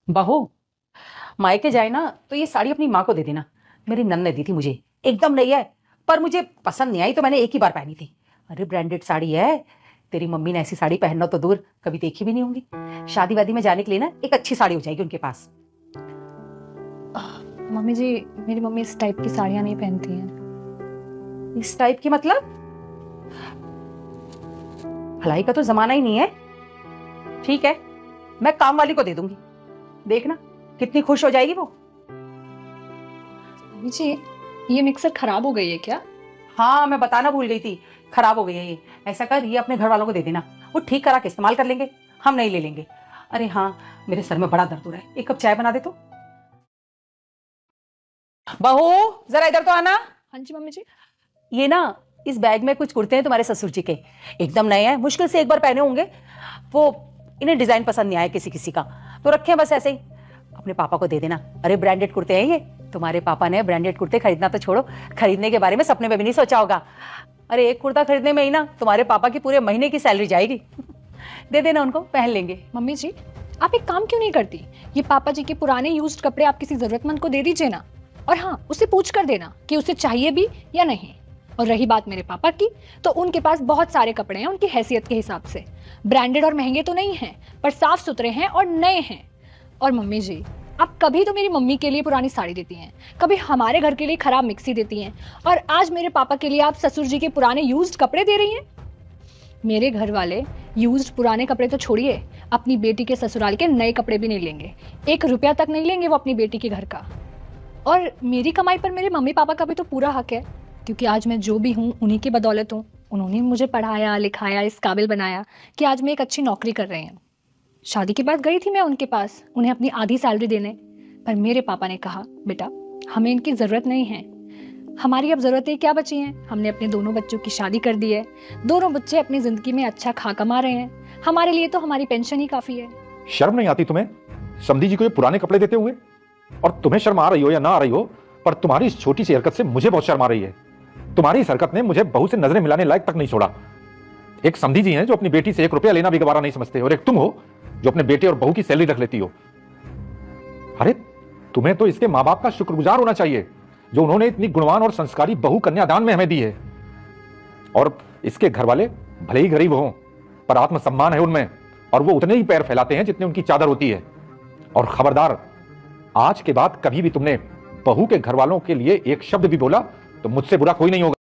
बहू, मायके जाए ना तो ये साड़ी अपनी माँ को दे देना। मेरी नन ने दी थी मुझे, एकदम नई है, पर मुझे पसंद नहीं आई तो मैंने एक ही बार पहनी थी। अरे ब्रांडेड साड़ी है। तेरी मम्मी ने ऐसी साड़ी पहनना तो दूर कभी देखी भी नहीं होंगी। शादी वादी में जाने के लिए ना एक अच्छी साड़ी हो जाएगी उनके पास। मम्मी जी, मेरी मम्मी इस टाइप की साड़ियाँ नहीं पहनती हैं। इस टाइप की मतलब? भलाई का तो जमाना ही नहीं है। ठीक है, मैं काम वाली को दे दूंगी, देखना कितनी खुश हो जाएगी वो। मम्मी जी, ये मिक्सर खराब हो गई है क्या? हाँ, मैं बताना भूल गई थी, खराब हो गई है ये। ऐसा कर, ये अपने घर वालों को दे देना, वो ठीक करा के इस्तेमाल कर लेंगे, हम नहीं ले लेंगे। अरे हाँ, मेरे सर में बड़ा दर्द हो रहा है, एक कप चाय बना दे तो। बहू, जरा इधर तो आना। हाँ जी मम्मी जी। ये ना, इस बैग में कुछ कुर्ते हैं तुम्हारे ससुर जी के, एकदम नए हैं, मुश्किल से एक बार पहने होंगे वो। इन्हें डिजाइन पसंद नहीं आया किसी किसी का, तो रखे हैं बस ऐसे ही। अपने पापा को दे देना। अरे ब्रांडेड कुर्ते हैं ये। तुम्हारे पापा ने ब्रांडेड कुर्ते खरीदना तो छोड़ो, खरीदने के बारे में सपने में भी नहीं सोचा होगा। अरे एक कुर्ता खरीदने में ही ना तुम्हारे पापा की पूरे महीने की सैलरी जाएगी। दे देना उनको, पहन लेंगे। मम्मी जी, आप एक काम क्यों नहीं करती? ये पापा जी के पुराने यूज्ड कपड़े आप किसी जरूरतमंद को दे दीजिए ना। और हाँ, उसे पूछ कर देना कि उसे चाहिए भी या नहीं। और रही बात मेरे पापा की, तो उनके पास बहुत सारे कपड़े हैं उनकी हैसियत के हिसाब से। ब्रांडेड और महंगे तो नहीं हैं, पर साफ सुथरे हैं और नए हैं। और मम्मी जी, आप कभी तो मेरी मम्मी के लिए पुरानी साड़ी देती हैं, कभी हमारे घर के लिए खराब मिक्सी देती हैं, और आज मेरे पापा के लिए आप ससुर जी के पुराने यूज्ड कपड़े दे रही हैं। मेरे घर वाले यूज्ड पुराने कपड़े तो छोड़िए, अपनी बेटी के ससुराल के नए कपड़े भी नहीं लेंगे। 1 रुपया तक नहीं लेंगे वो अपनी बेटी के घर का। और मेरी कमाई पर मेरे मम्मी पापा का भी तो पूरा हक है, क्योंकि आज मैं जो भी हूँ उन्हीं की बदौलत हूँ। उन्होंने मुझे पढ़ाया लिखाया, इस काबिल बनाया कि आज मैं एक अच्छी नौकरी कर रही हूँ। शादी के बाद गई थी मैं उनके पास उन्हें अपनी आधी सैलरी देने, पर मेरे पापा ने कहा, बेटा हमें इनकी ज़रूरत नहीं है। हमारी अब ज़रूरतें क्या बची हैं? हमने अपने दोनों बच्चों की शादी कर दी है, दोनों बच्चे अपनी ज़िंदगी में अच्छा खा कमा रहे हैं। हमारे लिए तो हमारी पेंशन ही काफ़ी है। शर्म नहीं आती तुम्हें समधी जी को ये पुराने कपड़े देते हुए? और तुम्हें शर्म आ रही हो या ना आ रही हो, पर तुम्हारी इस छोटी सी हरकत से मुझे बहुत शर्म आ रही है। तुम्हारी इस हरकत ने मुझे बहू से नजरें मिलाने लायक तक नहीं छोड़ा। एक समधी जी हैं जो अपनी बेटी से 1 रुपया लेना भी गवारा नहीं समझते, और एक तुम हो जो अपने बेटे और बहू की सैलरी रख लेती हो। अरे तुम्हें तो इसके माँ बाप का शुक्रगुजार होना चाहिए जो उन्होंने इतनी गुणवान और संस्कारी बहू कन्यादान में हमें दी है। और इसके घर वाले भले ही गरीब हों, पर आत्मसम्मान है उनमें, और वो उतने ही पैर फैलाते हैं जितने उनकी चादर होती है। और खबरदार, आज के बाद कभी भी तुमने बहू के घर वालों के लिए एक शब्द भी बोला तो मुझसे बुरा कोई नहीं होगा।